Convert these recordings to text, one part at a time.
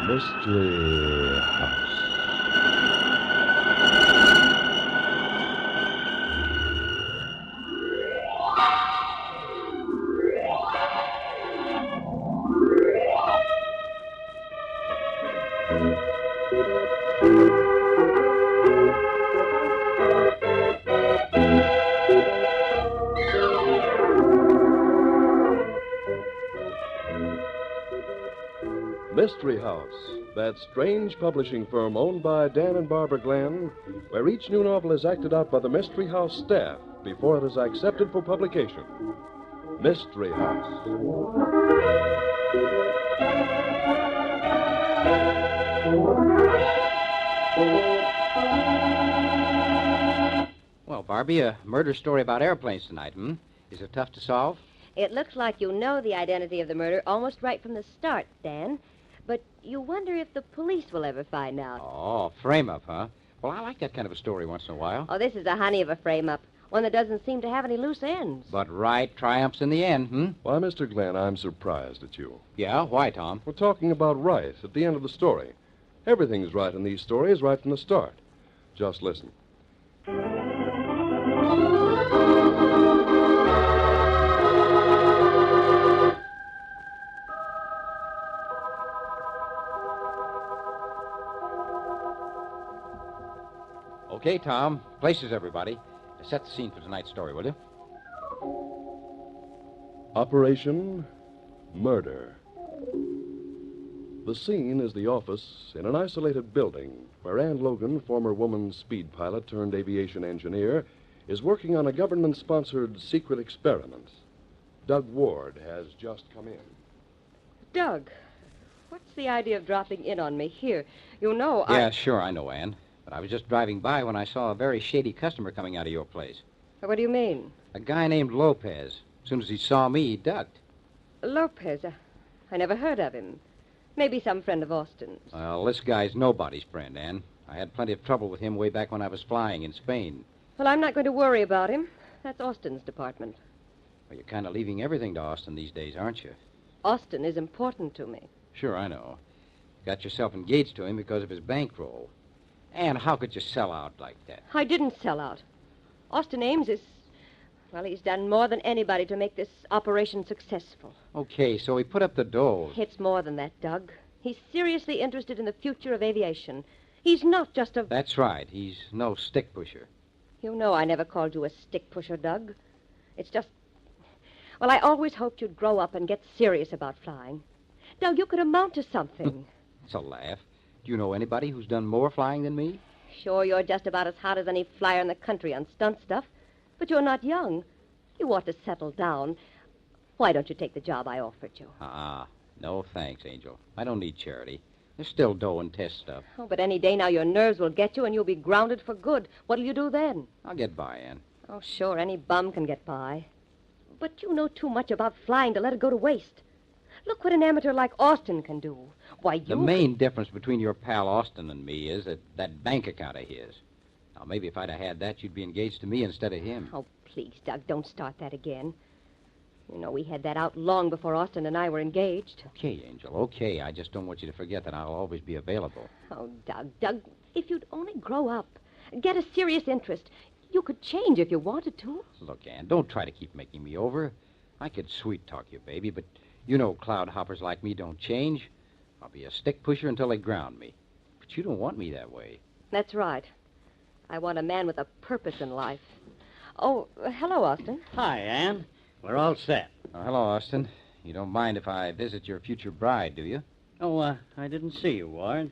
Mystery House. Mystery House, that strange publishing firm owned by Dan and Barbara Glenn, where each new novel is acted out by the Mystery House staff before it is accepted for publication. Mystery House. Well, Barbie, a murder story about airplanes tonight, Is it tough to solve? It looks like you know the identity of the murder almost right from the start, Dan. But you wonder if the police will ever find out. Oh, frame-up, huh? Well, I like that kind of a story once in a while. Oh, this is a honey of a frame-up. One that doesn't seem to have any loose ends. But right triumphs in the end, Why, Mr. Glenn, I'm surprised at you. Yeah, why, Tom? We're talking about right at the end of the story. Everything's right in these stories right from the start. Just listen. Okay, Tom. Places, everybody. Set the scene for tonight's story, will you? Operation Murder. The scene is the office in an isolated building where Ann Logan, former woman speed pilot turned aviation engineer, is working on a government-sponsored secret experiment. Doug Ward has just come in. Doug, what's the idea of dropping in on me here? You know, Yeah, sure, I know, Ann. But I was just driving by when I saw a very shady customer coming out of your place. What do you mean? A guy named Lopez. As soon as he saw me, he ducked. Lopez. I never heard of him. Maybe some friend of Austin's. Well, this guy's nobody's friend, Ann. I had plenty of trouble with him way back when I was flying in Spain. Well, I'm not going to worry about him. That's Austin's department. Well, you're kind of leaving everything to Austin these days, aren't you? Austin is important to me. Sure, I know. You got yourself engaged to him because of his bankroll. Ann, how could you sell out like that? I didn't sell out. Austin Ames is... Well, he's done more than anybody to make this operation successful. Okay, so he put up the dough. It's more than that, Doug. He's seriously interested in the future of aviation. He's not just a... That's right. He's no stick pusher. You know I never called you a stick pusher, Doug. It's just... Well, I always hoped you'd grow up and get serious about flying. Doug, you could amount to something. It's a laugh. Do you know anybody who's done more flying than me? Sure, you're just about as hot as any flyer in the country on stunt stuff. But you're not young. You ought to settle down. Why don't you take the job I offered you? No thanks, Angel. I don't need charity. There's still dough and test stuff. Oh, but any day now your nerves will get you and you'll be grounded for good. What'll you do then? I'll get by, Ann. Oh, sure, any bum can get by. But you know too much about flying to let it go to waste. Look what an amateur like Austin can do. Why, you... The main difference between your pal Austin and me is that bank account of his. Now, maybe if I'd have had that, you'd be engaged to me instead of him. Oh, please, Doug, don't start that again. You know, we had that out long before Austin and I were engaged. Okay, Angel, okay. I just don't want you to forget that I'll always be available. Oh, Doug, if you'd only grow up, get a serious interest, you could change if you wanted to. Look, Ann, don't try to keep making me over. I could sweet-talk you, baby, but you know cloud hoppers like me don't change. I'll be a stick pusher until they ground me. But you don't want me that way. That's right. I want a man with a purpose in life. Oh, hello, Austin. Hi, Ann. We're all set. Oh, hello, Austin. You don't mind if I visit your future bride, do you? Oh, I didn't see you, Warren.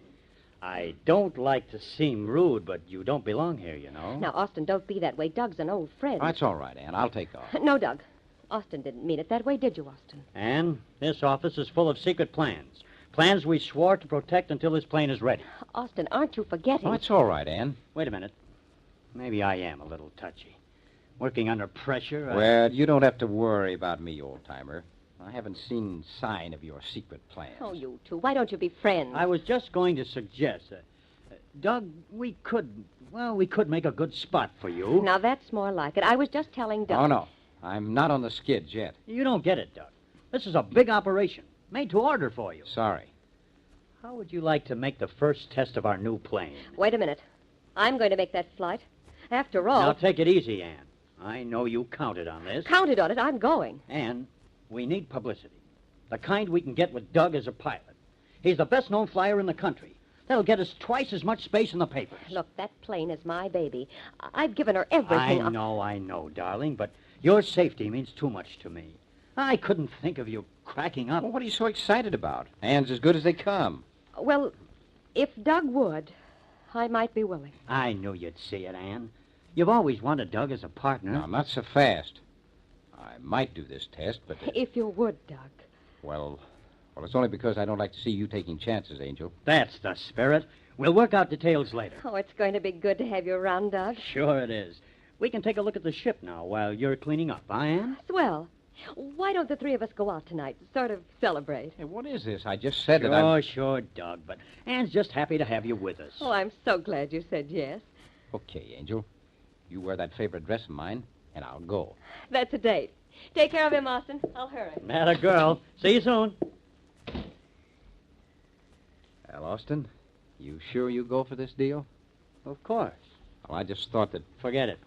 I don't like to seem rude, but you don't belong here, you know. Now, Austin, don't be that way. Doug's an old friend. That's all right, Ann. I'll take off. No, Doug. Austin didn't mean it that way, did you, Austin? Ann, this office is full of secret plans. Plans we swore to protect until this plane is ready. Austin, aren't you forgetting? Oh, that's all right, Ann. Wait a minute. Maybe I am a little touchy. Working under pressure, Well, you don't have to worry about me, old-timer. I haven't seen sign of your secret plans. Oh, you two. Why don't you be friends? I was just going to suggest, Doug, we could make a good spot for you. Now, that's more like it. I was just telling Doug. Oh, no. I'm not on the skids yet. You don't get it, Doug. This is a big operation, made to order for you. Sorry. how would you like to make the first test of our new plane? Wait a minute. I'm going to make that flight. After all... Now, take it easy, Ann. I know you counted on this. Counted on it. I'm going. Ann, we need publicity. The kind we can get with Doug as a pilot. He's the best-known flyer in the country. That'll get us twice as much space in the papers. Look, that plane is my baby. I've given her everything. I know, darling, but your safety means too much to me. I couldn't think of you cracking up. Well, what are you so excited about? Ann's as good as they come. Well, if Doug would, I might be willing. I knew you'd see it, Ann. You've always wanted Doug as a partner. No, not so fast. I might do this test, but... If you would, Doug. Well, it's only because I don't like to see you taking chances, Angel. That's the spirit. We'll work out details later. Oh, it's going to be good to have you around, Doug. Sure it is. We can take a look at the ship now while you're cleaning up, huh, Ann? Swell. Why don't the three of us go out tonight, sort of celebrate? Hey, what is this? I just said that I'm... Sure, Doug, but Ann's just happy to have you with us. Oh, I'm so glad you said yes. Okay, Angel. You wear that favorite dress of mine, and I'll go. That's a date. Take care of him, Austin. I'll hurry. Atta girl. See you soon. Well, Austin, you sure you go for this deal? Of course. Well, I just thought that... Forget it.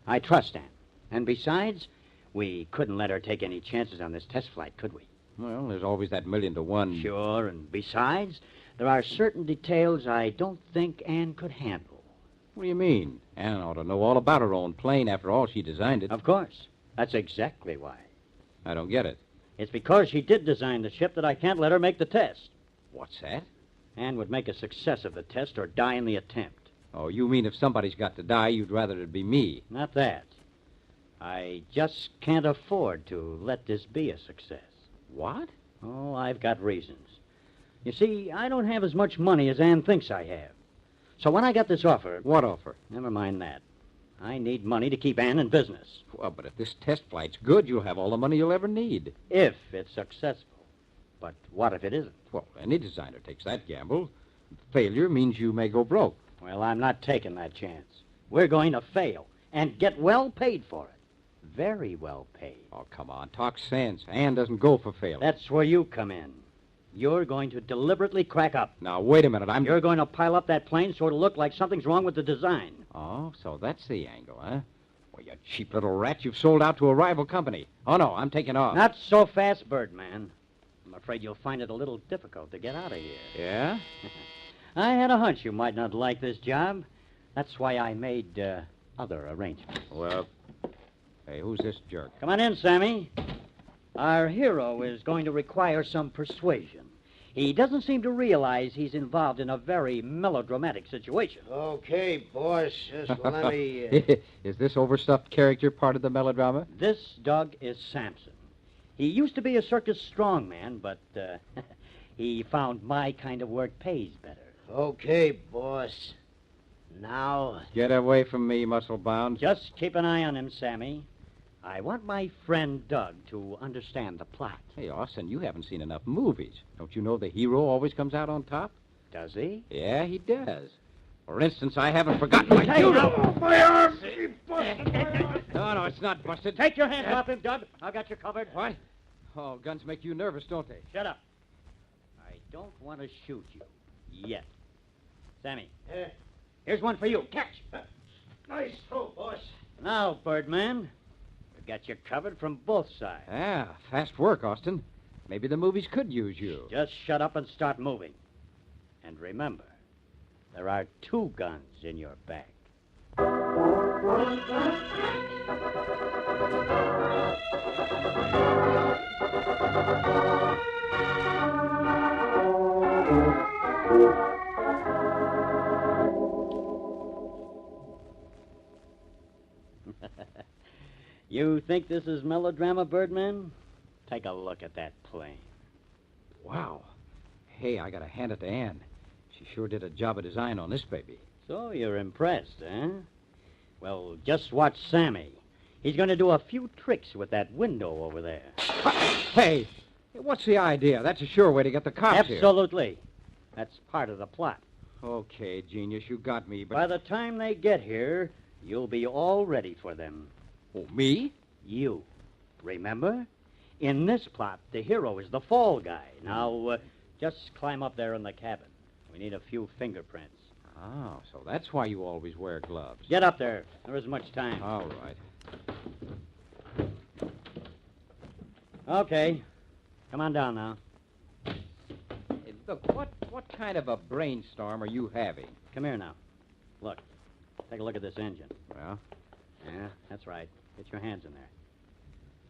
I trust Ann. And besides, we couldn't let her take any chances on this test flight, could we? Well, there's always that 1,000,000 to 1. Sure, and besides, there are certain details I don't think Ann could handle. What do you mean? Ann ought to know all about her own plane. After all, she designed it. Of course. That's exactly why. I don't get it. It's because she did design the ship that I can't let her make the test. What's that? Ann would make a success of the test or die in the attempt. Oh, you mean if somebody's got to die, you'd rather it be me? Not that. I just can't afford to let this be a success. What? Oh, I've got reasons. You see, I don't have as much money as Ann thinks I have. So when I got this offer... What offer? Never mind that. I need money to keep Ann in business. Well, but if this test flight's good, you'll have all the money you'll ever need. If it's successful. But what if it isn't? Well, any designer takes that gamble. Failure means you may go broke. Well, I'm not taking that chance. We're going to fail and get well paid for it. Very well paid. Oh, come on. Talk sense. Ann doesn't go for failure. That's where you come in. You're going to deliberately crack up. Now, wait a minute. You're going to pile up that plane so it'll look like something's wrong with the design. Oh, so that's the angle, huh? Well, you cheap little rat. You've sold out to a rival company. Oh, no, I'm taking off. Not so fast, Birdman. I'm afraid you'll find it a little difficult to get out of here. Yeah? I had a hunch you might not like this job. That's why I made other arrangements. Well, hey, who's this jerk? Come on in, Sammy. Our hero is going to require some persuasion. He doesn't seem to realize he's involved in a very melodramatic situation. Okay, boss. Just let me... Is this overstuffed character part of the melodrama? This, Doug, is Samson. He used to be a circus strongman, but he found my kind of work pays better. Okay, boss. Now... Get away from me, muscle-bound. Just keep an eye on him, Sammy. I want my friend Doug to understand the plot. Hey, Austin, you haven't seen enough movies. Don't you know the hero always comes out on top? Does he? Yeah, he does. For instance, I haven't forgotten my... Hey, Oh, my arm! No, it's not busted. Take your hands off him, Doug. I've got you covered. What? Oh, guns make you nervous, don't they? Shut up. I don't want to shoot you yet. Sammy, here's one for you. Catch. Nice throw, boss. Now, Birdman, we've got you covered from both sides. Yeah, fast work, Austin. Maybe the movies could use you. Just shut up and start moving. And remember, there are 2 guns in your bag. You think this is melodrama, Birdman? Take a look at that plane. Wow. Hey, I gotta hand it to Ann. She sure did a job of design on this baby. So you're impressed, huh? Well, just watch Sammy. He's going to do a few tricks with that window over there. Hey, what's the idea? That's a sure way to get the cops here. Absolutely. That's part of the plot. Okay, genius, you got me, but... By the time they get here, you'll be all ready for them. Oh, me? You. Remember? In this plot, the hero is the fall guy. Now, Just climb up there in the cabin. We need a few fingerprints. Oh, so that's why you always wear gloves. Get up there. There isn't much time. All right. Okay. Come on down now. Hey, look, what kind of a brainstorm are you having? Come here now. Look. Take a look at this engine. Well, Yeah, that's right. Get your hands in there.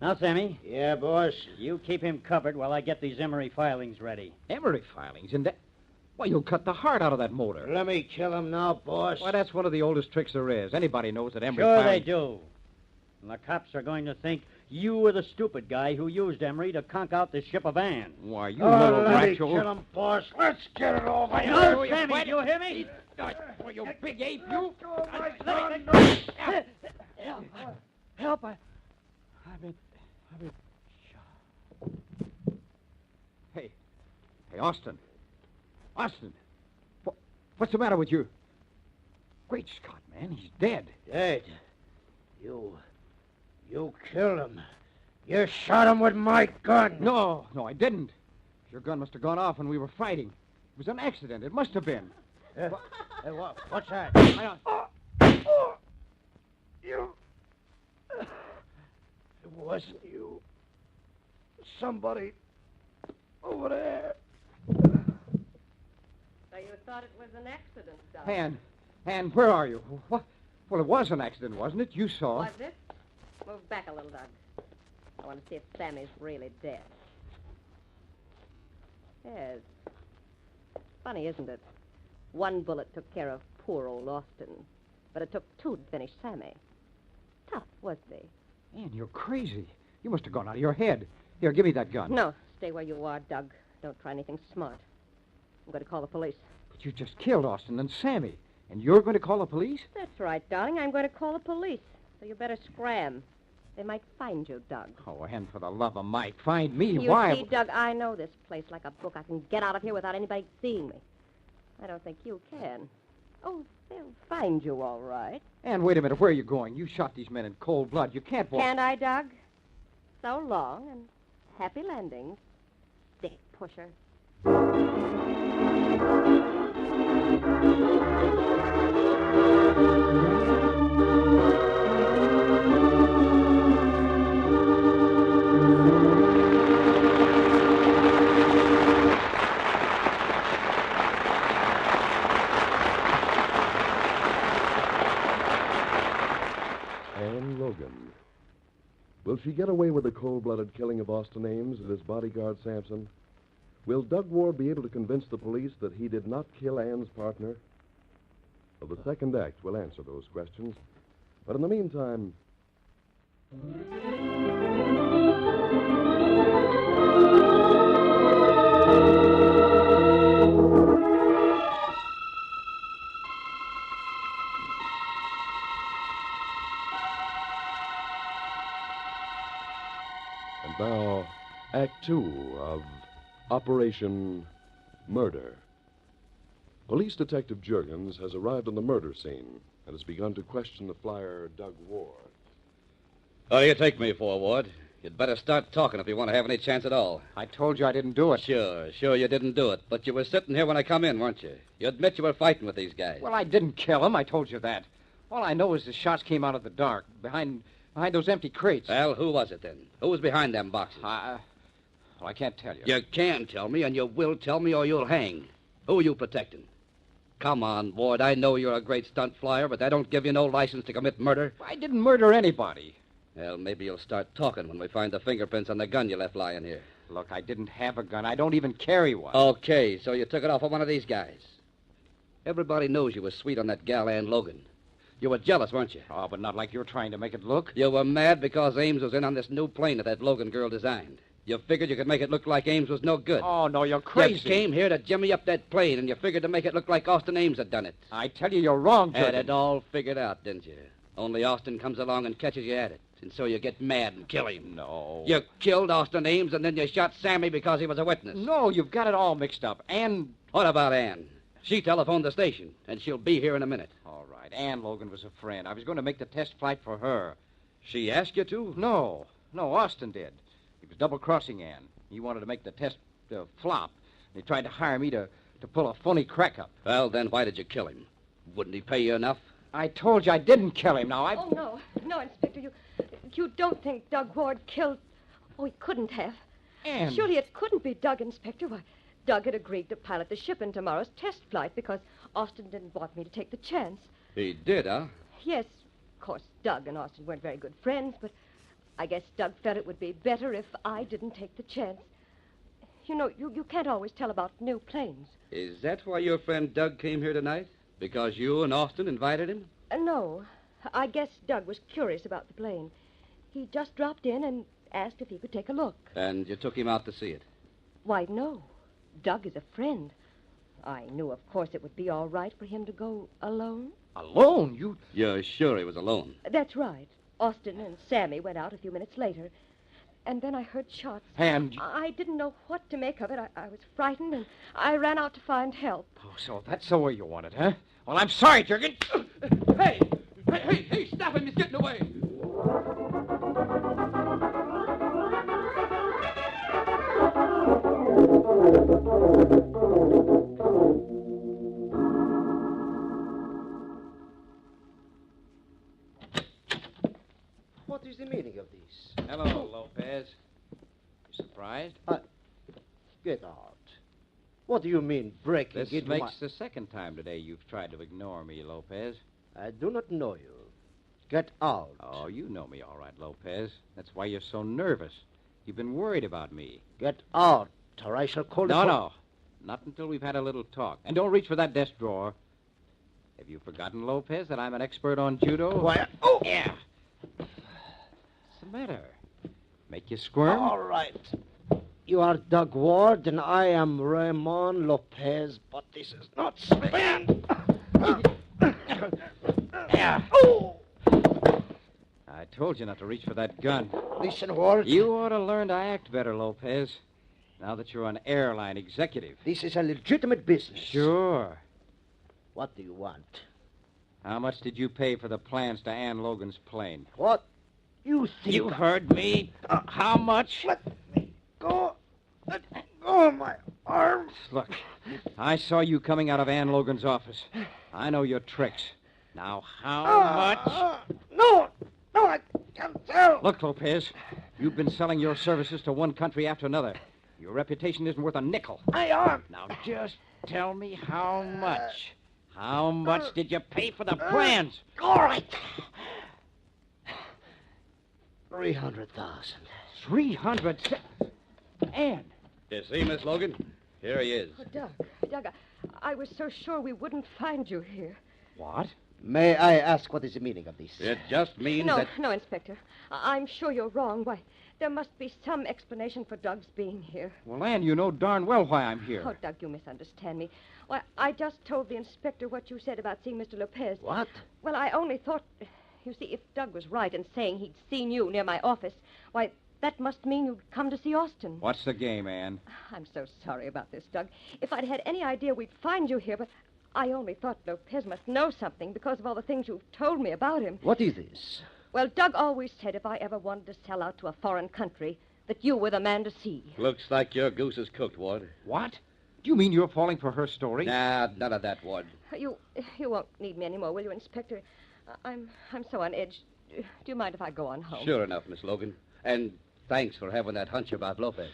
Now, Sammy, Yeah, boss. you keep him covered while I get these Emery filings ready. Emery filings, and that... Why, you'll cut the heart out of that motor. Let me kill him now, boss. Why, that's one of the oldest tricks there is. Anybody knows that Emery Sure filings... they do. And the cops are going to think you were the stupid guy who used Emery to conk out the ship of Anne. Why, you Oh, little let me brat, kill him, boss. Let's get it over here. No, Sammy, do you hear me? Oh, you big ape, you! Oh, my Let God, me- no. Help! I've been shot. Hey, Austin. Austin. What's the matter with you? Great Scott, man, he's dead. Dead. You killed him. You shot him with my gun. No, I didn't. Your gun must have gone off when we were fighting. It was an accident. It must have been. Hey, what's that? You. It wasn't you. Somebody over there. So you thought it was an accident, Doug? Ann, where are you? What? Well, it was an accident, wasn't it? You saw. Was it? Move back a little, Doug. I want to see if Sammy's really dead. Yes. Funny, isn't it? One bullet took care of poor old Austin, but it took two to finish Sammy. Tough, wasn't he? Ann, you're crazy. You must have gone out of your head. Here, give me that gun. No, stay where you are, Doug. Don't try anything smart. I'm going to call the police. But you just killed Austin and Sammy. And you're going to call the police? That's right, darling. I'm going to call the police. So you better scram. They might find you, Doug. Oh, Ann, for the love of Mike, find me. You Why? see, Doug, I know this place like a book. I can get out of here without anybody seeing me. I don't think you can. Oh, they'll find you all right. Ann, wait a minute. Where are you going? You shot these men in cold blood. You can't walk. Can't I, Doug? So long, and happy landings, stick pusher. Anne Logan. Will she get away with the cold-blooded killing of Austin Ames and his bodyguard Sampson? Will Doug Ward be able to convince the police that he did not kill Anne's partner? Well, the second act will answer those questions. But in the meantime... And now, Act Two of Operation Murder. Police Detective Juergens has arrived on the murder scene and has begun to question the flyer, Doug Ward. What do you take me for, Ward? You'd better start talking if you want to have any chance at all. I told you I didn't do it. Sure you didn't do it. But you were sitting here when I come in, weren't you? You admit you were fighting with these guys. Well, I didn't kill him. I told you that. All I know is the shots came out of the dark, behind those empty crates. Well, who was it then? Who was behind them boxes? Well, I can't tell you. You can tell me, and you will tell me, or you'll hang. Who are you protecting? Come on, Ward. I know you're a great stunt flyer, but that don't give you no license to commit murder. I didn't murder anybody. Well, maybe you'll start talking when we find the fingerprints on the gun you left lying here. Look, I didn't have a gun. I don't even carry one. Okay, so you took it off of one of these guys. Everybody knows you were sweet on that gal, Ann Logan. You were jealous, weren't you? Oh, but not like you're trying to make it look. You were mad because Ames was in on this new plane that Logan girl designed. You figured you could make it look like Ames was no good. Oh, no, you're crazy. You came here to jimmy up that plane, and you figured to make it look like Austin Ames had done it. I tell you, you're wrong, Had Juergens. it all figured out, didn't you? Only Austin comes along and catches you at it, and so you get mad and kill him. No. You killed Austin Ames, and then you shot Sammy because he was a witness. No, you've got it all mixed up. And... What about Ann? She telephoned the station, and she'll be here in a minute. All right, Ann Logan was a friend. I was going to make the test flight for her. She asked you to? No, Austin did. He was double-crossing Ann. He wanted to make the test flop. He tried to hire me to pull a phony crack up. Well, then why did you kill him? Wouldn't he pay you enough? I told you I didn't kill him. Now, Oh, no. No, Inspector, you don't think Doug Ward killed... Oh, he couldn't have. Ann. Surely it couldn't be Doug, Inspector. Why, Doug had agreed to pilot the ship in tomorrow's test flight because Austin didn't want me to take the chance. He did, huh? Yes, of course, Doug and Austin weren't very good friends, but I guess Doug felt it would be better if I didn't take the chance. You know, you can't always tell about new planes. Is that why your friend Doug came here tonight? Because you and Austin invited him? No, I guess Doug was curious about the plane. He just dropped in and asked if he could take a look. And you took him out to see it? Why, no. Doug is a friend. I knew, of course, it would be all right for him to go alone. Alone? You're sure he was alone? That's right. Austin and Sammy went out a few minutes later. And then I heard shots. And... I didn't know what to make of it. I was frightened, and I ran out to find help. Oh, so that's the way you want it, huh? Well, I'm sorry, Jurgen. Hey, stop him. He's getting away. What is the meaning of this? Hello, Lopez. You surprised? Get out. What do you mean, breaking This into makes the second time today you've tried to ignore me, Lopez. I do not know you. Get out. Oh, you know me all right, Lopez. That's why you're so nervous. You've been worried about me. Get out, or I shall call No. Not until we've had a little talk. And don't reach for that desk drawer. Have you forgotten, Lopez, that I'm an expert on judo? Why? Oh! Yeah. What's the matter? Make you squirm? All right. You are Doug Ward, and I am Ramon Lopez, but this is not Spain. Yeah. Oh! I told you not to reach for that gun. Listen, Ward. You ought to learn to act better, Lopez. Now that you're an airline executive. This is a legitimate business. Sure. What do you want? How much did you pay for the plans to Ann Logan's plane? What? You think... You heard me. How much? Let me go. Let go of my arms. Look, I saw you coming out of Ann Logan's office. I know your tricks. Now, how much? No, I can't tell. Look, Lopez, you've been selling your services to one country after another. Your reputation isn't worth a nickel. My arm. Now, just tell me how much. How much did you pay for the plans? All right. 300,000. 300. Ann. You see, Miss Logan? Here he is. Oh, Doug, I was so sure we wouldn't find you here. What? May I ask what is the meaning of this? It just means No, that... no, Inspector. I'm sure you're wrong. Why, there must be some explanation for Doug's being here. Well, Ann, you know darn well why I'm here. Oh, Doug, you misunderstand me. Why, I just told the inspector what you said about seeing Mr. Lopez. What? Well, I only thought... You see, if Doug was right in saying he'd seen you near my office, why, that must mean you'd come to see Austin. What's the game, Ann? I'm so sorry about this, Doug. If I'd had any idea we'd find you here, but I only thought Lopez must know something because of all the things you've told me about him. What is this? Well, Doug always said if I ever wanted to sell out to a foreign country, that you were the man to see. Looks like your goose is cooked, Ward. What? Do you mean you're falling for her story? Nah, none of that, Ward. You won't need me anymore, will you, Inspector? I'm so on edge. Do you mind if I go on home? Sure enough, Miss Logan. And thanks for having that hunch about Lopez.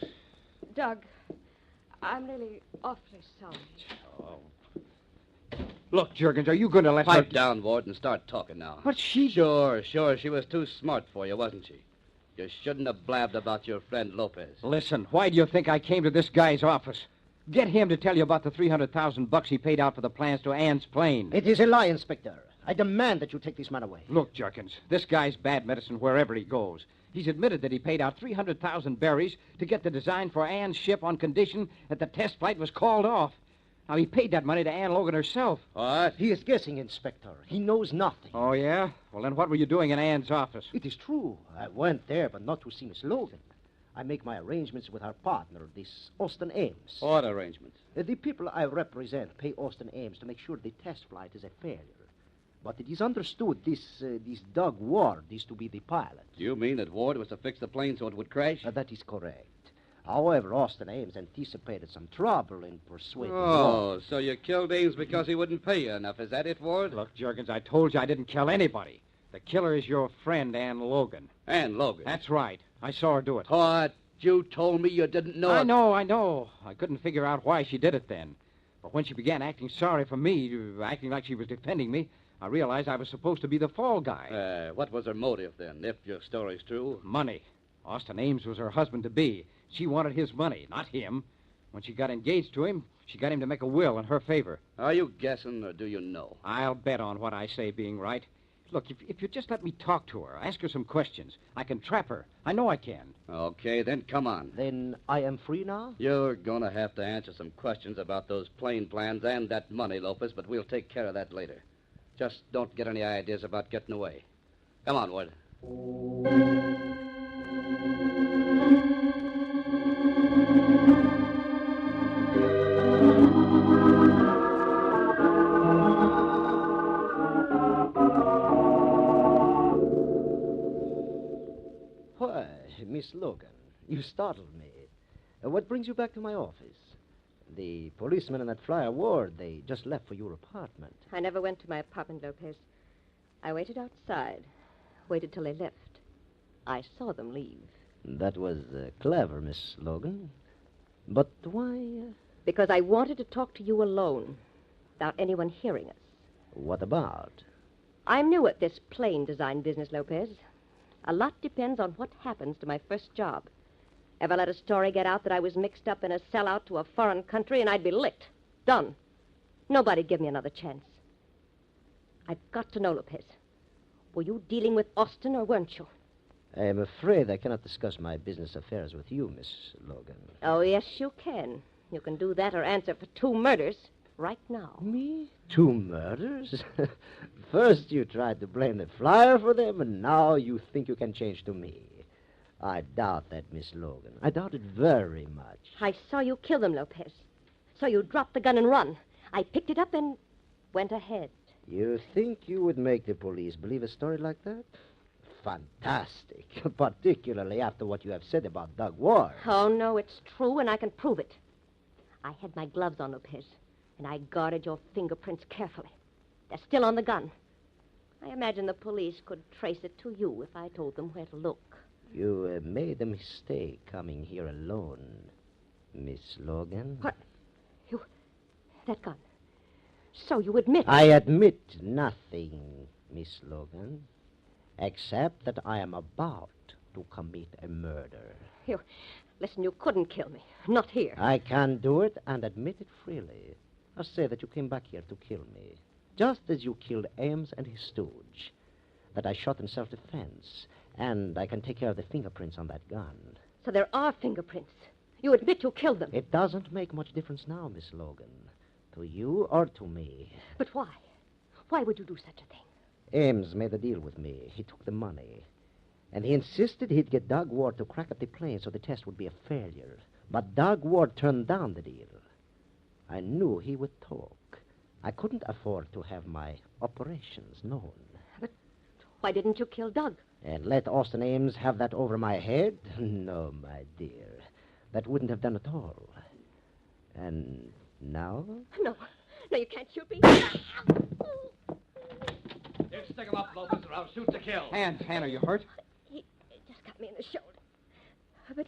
Doug, I'm really awfully sorry. Oh. Look, Jurgens, are you going to let her... Pipe down, Ward, and start talking now. But she... Sure. She was too smart for you, wasn't she? You shouldn't have blabbed about your friend Lopez. Listen, why do you think I came to this guy's office? Get him to tell you about the $300,000 he paid out for the plans to Ann's plane. It is a lie, Inspector. I demand that you take this man away. Look, Jurgens, this guy's bad medicine wherever he goes. He's admitted that he paid out 300,000 berries to get the design for Ann's ship on condition that the test flight was called off. Now, he paid that money to Ann Logan herself. What? He is guessing, Inspector. He knows nothing. Oh, yeah? Well, then what were you doing in Ann's office? It is true. I went there, but not to see Miss Logan. I make my arrangements with our partner, this Austin Ames. What arrangements? The people I represent pay Austin Ames to make sure the test flight is a failure. But it is understood this Doug Ward is to be the pilot. You mean that Ward was to fix the plane so it would crash? That is correct. However, Austin Ames anticipated some trouble in persuading Ward. Oh, so you killed Ames because he wouldn't pay you enough. Is that it, Ward? Look, Juergens, I told you I didn't kill anybody. The killer is your friend, Ann Logan. And Logan. That's right. I saw her do it. What? You told me you didn't know I it. know. I couldn't figure out why she did it then. But when she began acting sorry for me, acting like she was defending me, I realized I was supposed to be the fall guy. What was her motive, then, if your story's true? Money. Austin Ames was her husband-to-be. She wanted his money, not him. When she got engaged to him, she got him to make a will in her favor. Are you guessing, or do you know? I'll bet on what I say being right. Look, if you just let me talk to her, ask her some questions, I can trap her. I know I can. Okay, then come on. Then I am free now? You're going to have to answer some questions about those plane plans and that money, Lopez, but we'll take care of that later. Just don't get any ideas about getting away. Come on, Wood. Why, Miss Logan, you startled me. What brings you back to my office? The policeman and that flyer Ward, they just left for your apartment. I never went to my apartment, Lopez. I waited outside. Waited till they left. I saw them leave. That was clever, Miss Logan. But why? Because I wanted to talk to you alone, without anyone hearing us. What about? I'm new at this plane design business, Lopez. A lot depends on what happens to my first job. Ever let a story get out that I was mixed up in a sellout to a foreign country, and I'd be licked. Done. Nobody'd give me another chance. I've got to know, Lopez. Were you dealing with Austin, or weren't you? I am afraid I cannot discuss my business affairs with you, Miss Logan. Oh, yes, you can. You can do that or answer for 2 murders right now. Me? 2 murders? First you tried to blame the flyer for them, and now you think you can change to me. I doubt that, Miss Logan. I doubt it very much. I saw you kill them, Lopez. Saw you drop the gun and run. I picked it up and went ahead. You think you would make the police believe a story like that? Fantastic. Particularly after what you have said about Doug Ward. Oh, no, it's true, and I can prove it. I had my gloves on, Lopez, and I guarded your fingerprints carefully. They're still on the gun. I imagine the police could trace it to you if I told them where to look. You made a mistake coming here alone, Miss Logan. What? That gun. So you admit... I admit nothing, Miss Logan, except that I am about to commit a murder. Listen, you couldn't kill me. Not here. I can do it and admit it freely. I'll say that you came back here to kill me, just as you killed Ames and his stooge, that I shot in self-defense, and I can take care of the fingerprints on that gun. So there are fingerprints. You admit you killed them. It doesn't make much difference now, Miss Logan. To you or to me. But why? Why would you do such a thing? Ames made a deal with me. He took the money. And he insisted he'd get Doug Ward to crack up the plane so the test would be a failure. But Doug Ward turned down the deal. I knew he would talk. I couldn't afford to have my operations known. But why didn't you kill Doug? And let Austin Ames have that over my head? No, my dear. That wouldn't have done at all. And now? No, you can't shoot me. You stick him up, Lopez, or I'll shoot to kill. Ann, are you hurt? He just got me in the shoulder. But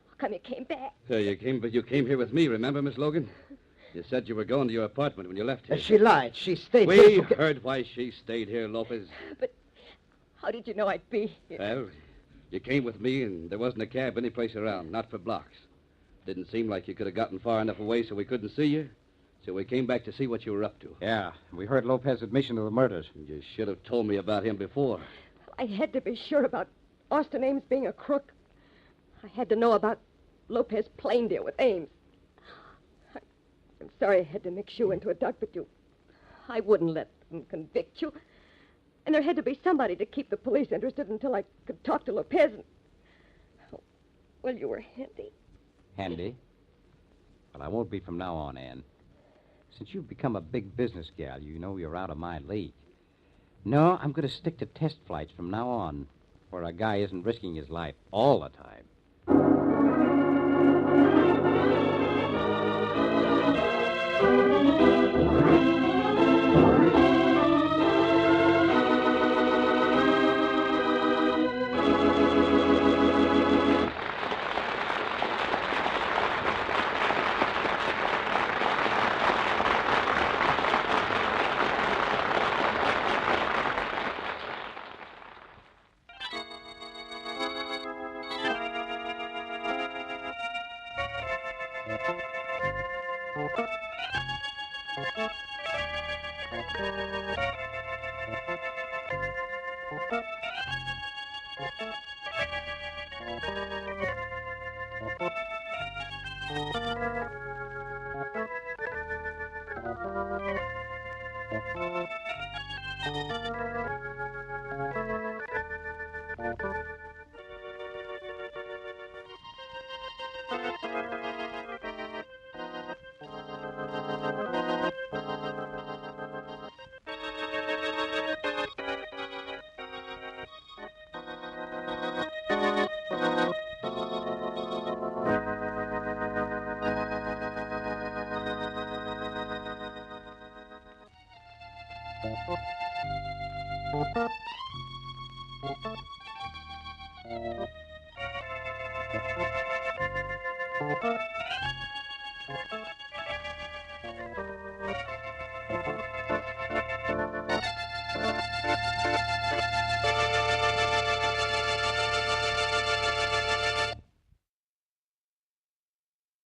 how come you came back? You came here with me, remember, Miss Logan? You said you were going to your apartment when you left here. She lied. She stayed We here. heard why she stayed here, Lopez. But how did you know I'd be here? Well, you came with me, and there wasn't a cab any place around, not for blocks. Didn't seem like you could have gotten far enough away so we couldn't see you. So we came back to see what you were up to. Yeah, we heard Lopez's admission to the murders. You should have told me about him before. I had to be sure about Austin Ames being a crook. I had to know about Lopez's plane deal with Ames. I'm sorry I had to mix you into a duck, but I wouldn't let them convict you. And there had to be somebody to keep the police interested until I could talk to Lopez. Well, you were handy. Handy? Well, I won't be from now on, Ann. Since you've become a big business gal, you know you're out of my league. No, I'm going to stick to test flights from now on, where a guy isn't risking his life all the time.